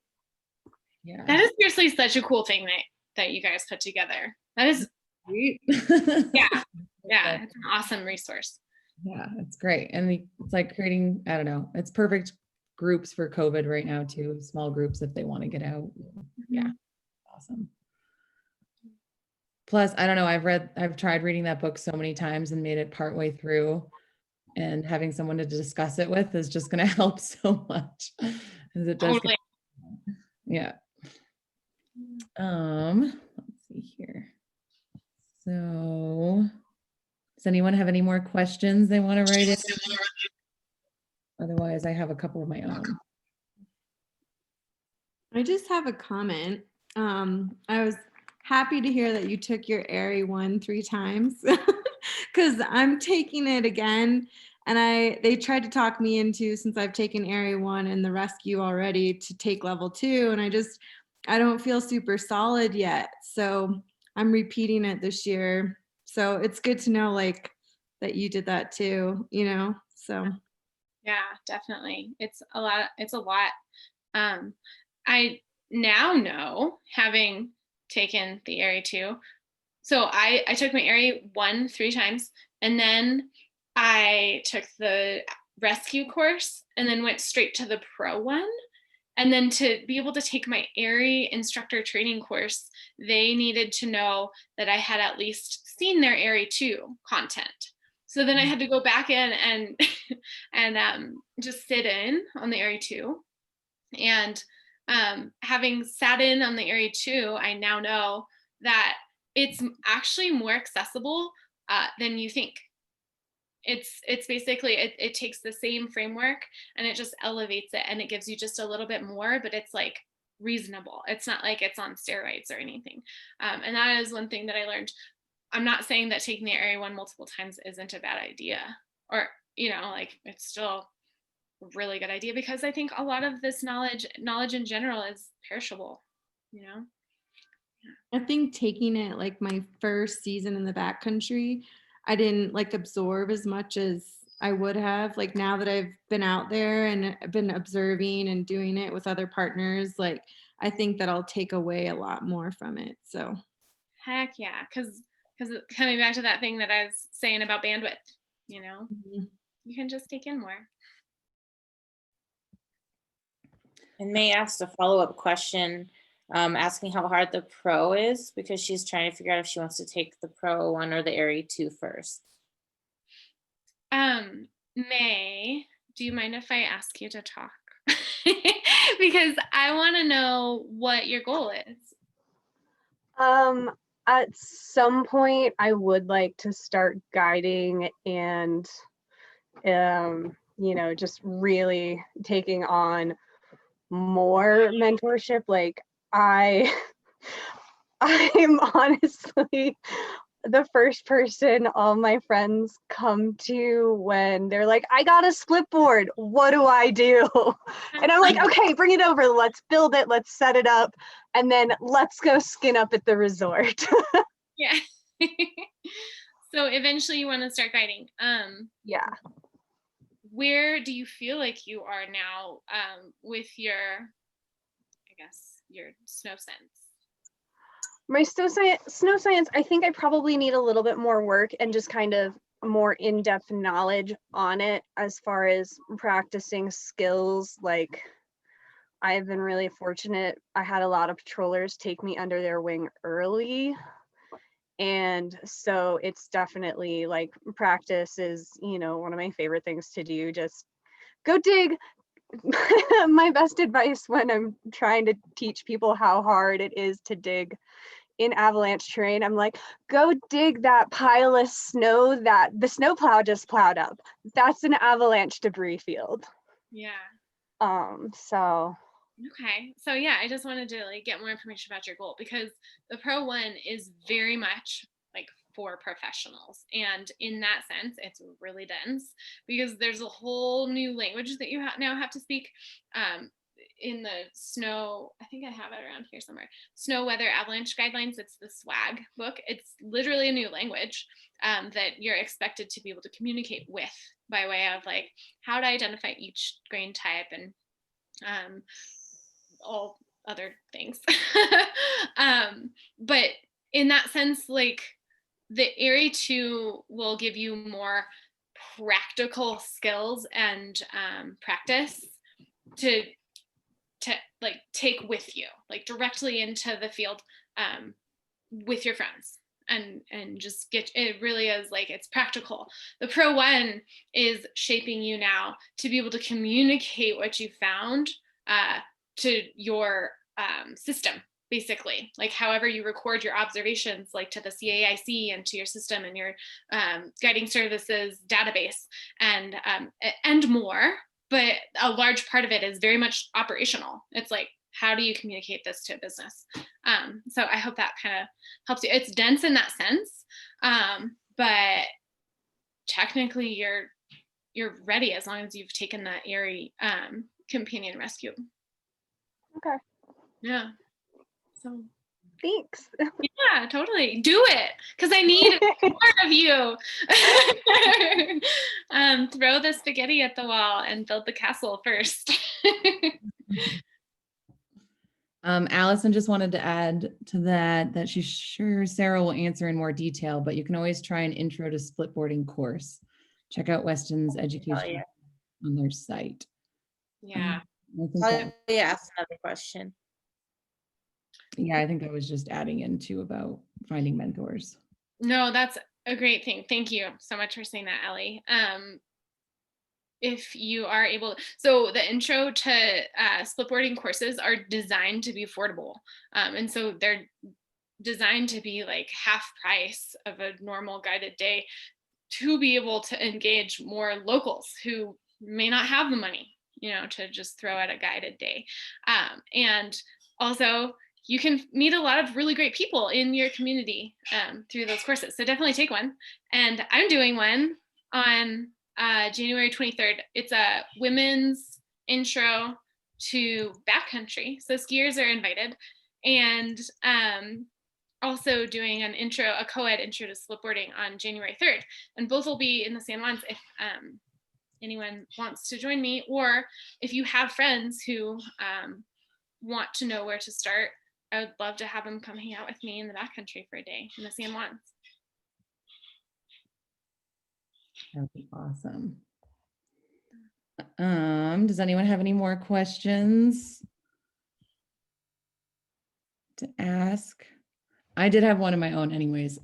Yeah. That is seriously such a cool thing that you guys put together. That is, Sweet. yeah, it's an awesome resource. Yeah, it's great. And it's like creating, I don't know, it's perfect groups for COVID right now too, small groups if they want to get out. Yeah, awesome. Plus, I don't know, I've tried reading that book so many times and made it partway through, and having someone to discuss it with is just going to help so much. As it does. Totally. Yeah. Let's see here. So does anyone have any more questions they want to write in? Otherwise, I have a couple of my own. I just have a comment. I was happy to hear that you took your AIARE 1 3 times because I'm taking it again. And they tried to talk me into, since I've taken AIARE 1 and the rescue already, to take level 2. And I don't feel super solid yet. So I'm repeating it this year. So it's good to know like that you did that too, you know, so. Yeah, definitely. It's a lot. I now know, having taken the AIARE 2. So I took my AIARE 1 3 times, and then I took the rescue course and then went straight to the pro one. And then to be able to take my AIARE instructor training course, they needed to know that I had at least seen their AIARE 2 content. So then I had to go back in and just sit in on the AIARE 2. And having sat in on the AIARE 2, I now know that it's actually more accessible than you think. It's basically, it takes the same framework and it just elevates it, and it gives you just a little bit more, but it's like reasonable. It's not like it's on steroids or anything. And that is one thing that I learned. I'm not saying that taking the AIARE 1 multiple times isn't a bad idea, or, you know, like it's still a really good idea, because I think a lot of this knowledge in general is perishable, you know? I think taking it like my first season in the backcountry, I didn't like absorb as much as I would have. Like now that I've been out there and been observing and doing it with other partners, like I think that I'll take away a lot more from it. So Heck yeah, because coming back to that thing that I was saying about bandwidth, you know, you can just take in more. And May asked a follow-up question, asking how hard the pro is, because she's trying to figure out if she wants to take the pro 1 or the AIARE 2 first. May, do you mind if I ask you to talk? Because I want to know what your goal is. At some point I would like to start guiding and you know, just really taking on more mentorship. Like I'm honestly the first person all my friends come to when they're like, I got a split board, what do I do? And I'm like, okay, bring it over, let's build it, let's set it up, and then let's go skin up at the resort. Yeah. So eventually you want to start guiding. Yeah. Where do you feel like you are now with your, I guess, your snow sense? My snow science, I think I probably need a little bit more work and just kind of more in-depth knowledge on it as far as practicing skills. Like I've been really fortunate. I had a lot of patrollers take me under their wing early. And so it's definitely like practice is, you know, one of my favorite things to do. Just go dig. My best advice when I'm trying to teach people how hard it is to dig in avalanche terrain, I'm like, go dig that pile of snow that the snowplow just plowed up. That's an avalanche debris field. Yeah. So Okay. So yeah, I just wanted to like get more information about your goal, because the Pro 1 is very much like for professionals. And in that sense, it's really dense because there's a whole new language that you now have to speak. In the snow, I think I have it around here somewhere, snow weather avalanche guidelines. It's the SWAG book. It's literally a new language that you're expected to be able to communicate with by way of like how to identify each grain type and all other things. But in that sense, like the AIARE 2 will give you more practical skills and practice to like take with you, like directly into the field with your friends, and just get it. Really is like, it's practical. The Pro 1 is shaping you now to be able to communicate what you found to your system, basically, like however you record your observations, like to the CAIC and to your system and your guiding services database and more. But a large part of it is very much operational. It's like, how do you communicate this to a business? So I hope that kind of helps you. It's dense in that sense, but technically you're ready as long as you've taken that AIARE companion rescue. Okay. Yeah. So thanks. Yeah, totally. Do it, because I need more of you. Throw the spaghetti at the wall and build the castle first. Allison just wanted to add to that she's sure Sarah will answer in more detail, but you can always try an intro to splitboarding course. Check out Weston's education on their site. Yeah. Ask another question. Yeah, I think I was just adding in too about finding mentors. No, that's a great thing. Thank you so much for saying that, Ellie. If you are able, so the intro to splitboarding courses are designed to be affordable. And so they're designed to be like half price of a normal guided day to be able to engage more locals who may not have the money, to just throw at a guided day. And also, you can meet a lot of really great people in your community through those courses. So definitely take one. And I'm doing one on January 23rd. It's a women's intro to backcountry. So skiers are invited. And also doing a co-ed intro to splitboarding on January 3rd. And both will be in the San Juans if anyone wants to join me, or if you have friends who want to know where to start, I would love to have them come hang out with me in the backcountry for a day in the San Juans. That'd be awesome. Does anyone have any more questions to ask? I did have one of my own anyways.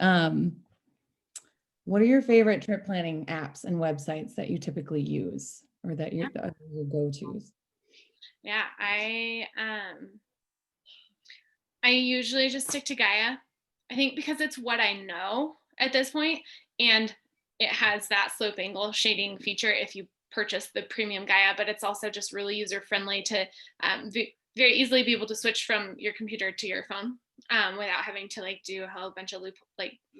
What are your favorite trip planning apps and websites that you typically use, or that your go-tos? Yeah, I usually just stick to Gaia. I think because it's what I know at this point, and it has that slope angle shading feature if you purchase the premium Gaia, but it's also just really user friendly to very easily be able to switch from your computer to your phone without having to like do a whole bunch of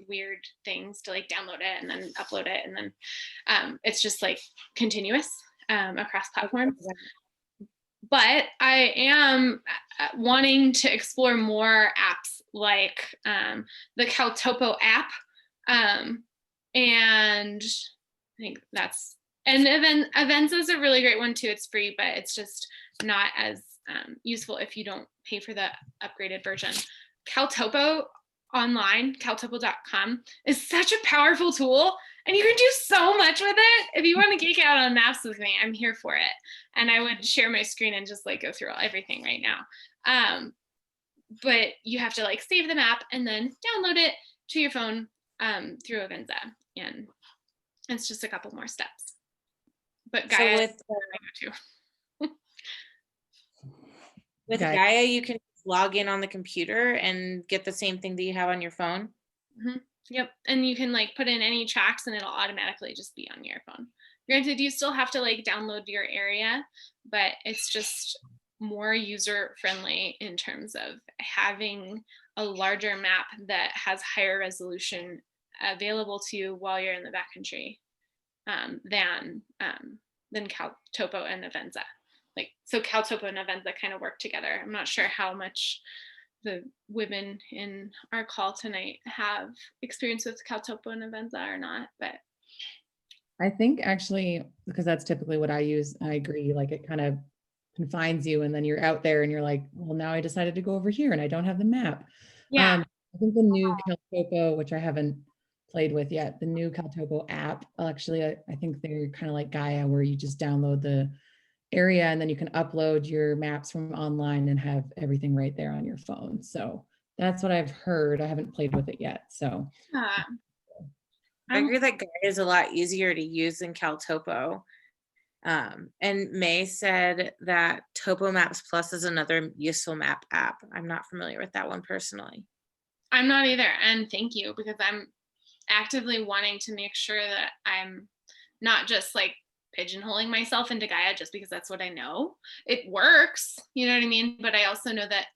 weird things to like download it and then upload it, and then it's just like continuous across platforms. But I am wanting to explore more apps like the Caltopo app, and I think that's, and Events is a really great one too. It's free, but it's just not as useful if you don't pay for the upgraded version. Caltopo online, caltopo.com, is such a powerful tool, and you can do so much with it. If you want to geek out on maps with me, I'm here for it. And I would share my screen and just like go through everything right now. But you have to like save the map and then download it to your phone through Avenza. And it's just a couple more steps. But Gaia, with Gaia, you can log in on the computer and get the same thing that you have on your phone. Mm-hmm. Yep. And you can like put in any tracks and it'll automatically just be on your phone. Granted, you still have to like download your area, but it's just more user friendly in terms of having a larger map that has higher resolution available to you while you're in the backcountry than CalTopo and Avenza. Like, so CalTopo and Avenza kind of work together. I'm not sure how much the women in our call tonight have experience with CalTopo and Avenza or not, but I think actually, because that's typically what I use, I agree, like it kind of confines you and then you're out there and you're like, well, now I decided to go over here and I don't have the map. yeah. I think the new CalTopo, which I haven't played with yet, the new CalTopo app, actually, I think they're kind of like Gaia, where you just download the area and then you can upload your maps from online and have everything right there on your phone. So that's what I've heard. I haven't played with it yet. So I agree that Gaia is a lot easier to use than CalTopo. And May said that Topo Maps Plus is another useful map app. I'm not familiar with that one personally. I'm not either. And thank you, because I'm actively wanting to make sure that I'm not just like pigeonholing myself into Gaia just because that's what I know. It works, you know what I mean? But I also know that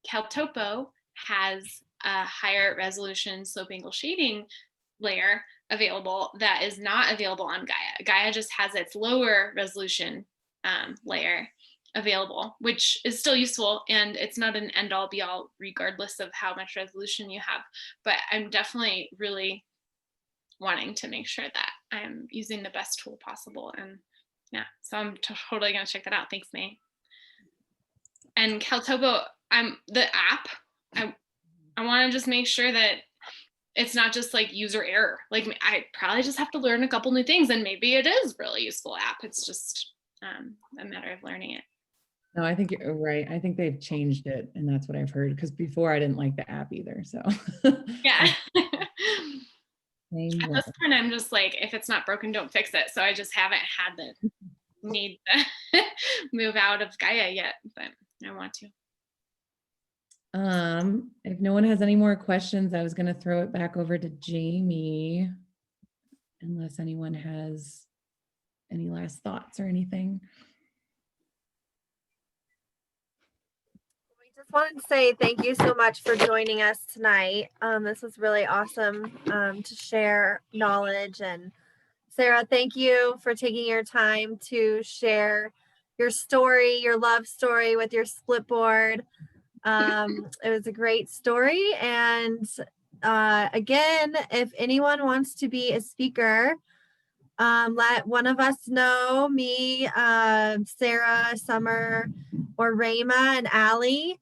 CalTopo has a higher resolution slope angle shading layer available that is not available on Gaia. Gaia just has its lower resolution layer available, which is still useful, and it's not an end all be all regardless of how much resolution you have. But I'm definitely really wanting to make sure that I'm using the best tool possible. And yeah, so I'm totally gonna check that out. Thanks, May. And CalTopo, the app, I want to just make sure that it's not just like user error. Like, I probably just have to learn a couple new things, and maybe it is really useful app. It's just a matter of learning it. no, I think you're right. I think they've changed it, and that's what I've heard, because before I didn't like the app either. So Yeah. Same At way. this point, I'm just like, if it's not broken, don't fix it. So I just haven't had the need to move out of Gaia yet, but I want to. If no one has any more questions, I was going to throw it back over to Jamie, unless anyone has any last thoughts or anything. We just wanted to say thank you so much for joining us tonight. This was really awesome to share knowledge. And Sarah, thank you for taking your time to share your story, your love story with your Splitboard. It was a great story. And again, if anyone wants to be a speaker, let one of us know, me, Sarah, Summer, or Rayma and Allie.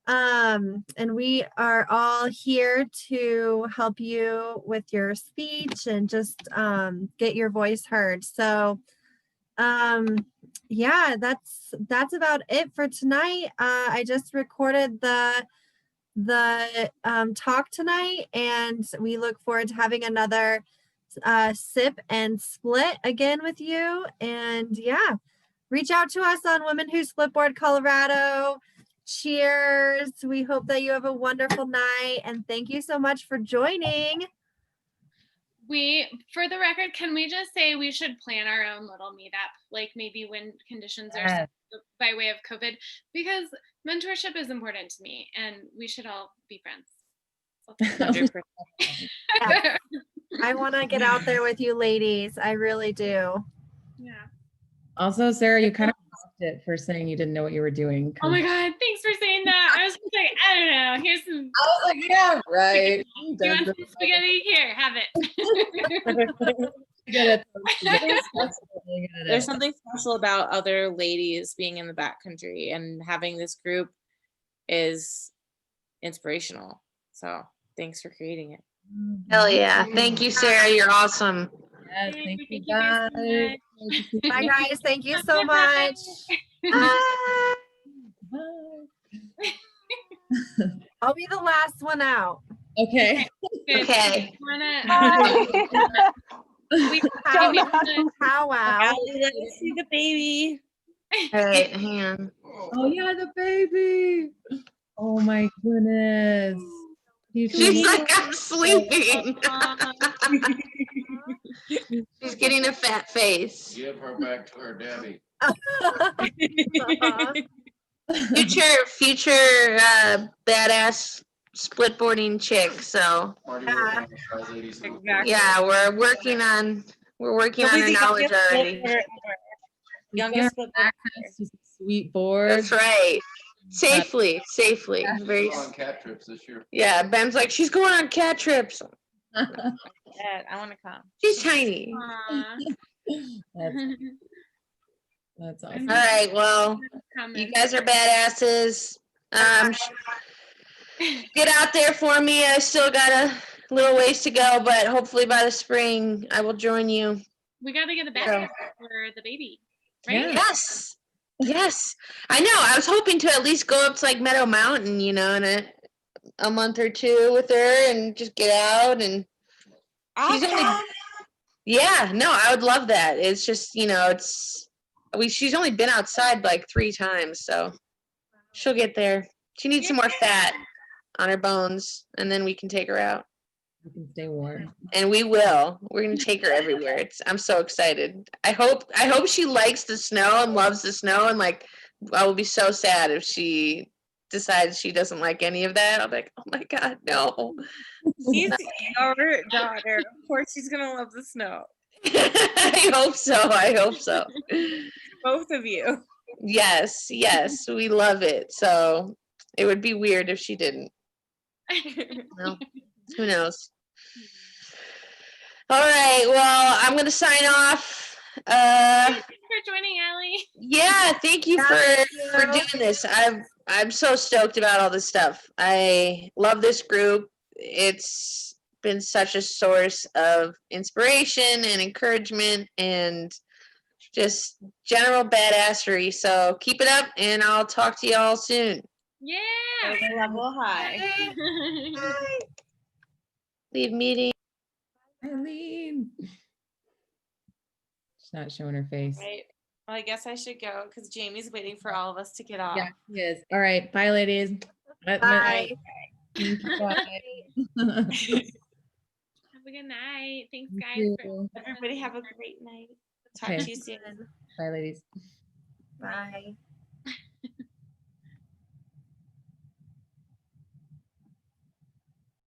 And we are all here to help you with your speech and just get your voice heard. So yeah, that's about it for tonight. I just recorded the talk tonight, and we look forward to having another sip and split again with you. And yeah, reach out to us on Women Who Splitboard Colorado. Cheers. We hope that you have a wonderful night, and thank you so much for joining. For the record, can we just say we should plan our own little meetup, like maybe when conditions are by way of COVID, because mentorship is important to me, and we should all be friends. 100%. Yeah. I want to get out there with you ladies. I really do. Yeah. Also, Sarah, you kind of blocked it for saying you didn't know what you were doing. Oh my God, thanks for saying that. I was just like, I don't know. Here's some. I was like, yeah, right. You want some spaghetti? Here, have it. There's something special about other ladies being in the backcountry, and having this group is inspirational. So thanks for creating it. Hell yeah. Thank you, Sarah. You're awesome. Yes, thank you guys. guys. Bye guys. Thank you so much. Bye. I'll be the last one out. Okay. Okay. We powwow. Allie, let me see the baby. All right, hang on. Oh yeah, the baby. Oh my goodness. She's like, I'm sleeping. She's getting a fat face. Give her back to her daddy. future badass splitboarding chick. So Already working on the Tri Ladies. Exactly. yeah, we're working on She'll her be the knowledge youngest already. splitboarder ever. We Youngest can't splitboarder access to sweet boards. That's right. Safely. Very. Go on cat trips this year. Yeah, Ben's like, she's going on cat trips. ever. I want to come. She's tiny. Aw. That's All awesome. right. Well, you guys are badasses. Get out there for me. I still got a little ways to go, but hopefully by the spring I will join you. We got to get a So- backpack for the baby, right? Yeah. Yes. I know. I was hoping to at least go up to like Meadow Mountain, in a month or two with her and just get out and she's only, yeah, no, I would love that. It's just, she's only been outside like 3 times, so she'll get there. She needs some more fat on her bones, and then we can take her out. You can stay warm. And we will. We're gonna take her everywhere. I'm so excited. I hope she likes the snow and loves the snow, and like I will be so sad if she decides she doesn't like any of that. I'll be like, oh my God, no. She's our daughter. Of course she's gonna love the snow. I hope so. Both of you. Yes, we love it. So it would be weird if she didn't. Well, who knows? All right, well, I'm gonna sign off. Thanks for joining, Allie. Yeah, thank you for doing this. I'm so stoked about all this stuff. I love this group. It's been such a source of inspiration and encouragement and just general badassery. So keep it up, and I'll talk to you all soon. Yeah. Level high. Leave meeting. Eileen. She's not showing her face. Right. Well, I guess I should go because Jamie's waiting for all of us to get off. Yeah, she is. All right. Bye, ladies. Bye. Thank you, bye. Have a good night. Thanks, You guys. too. Everybody have a great night. Talk Okay. to you soon. Bye, ladies. Bye.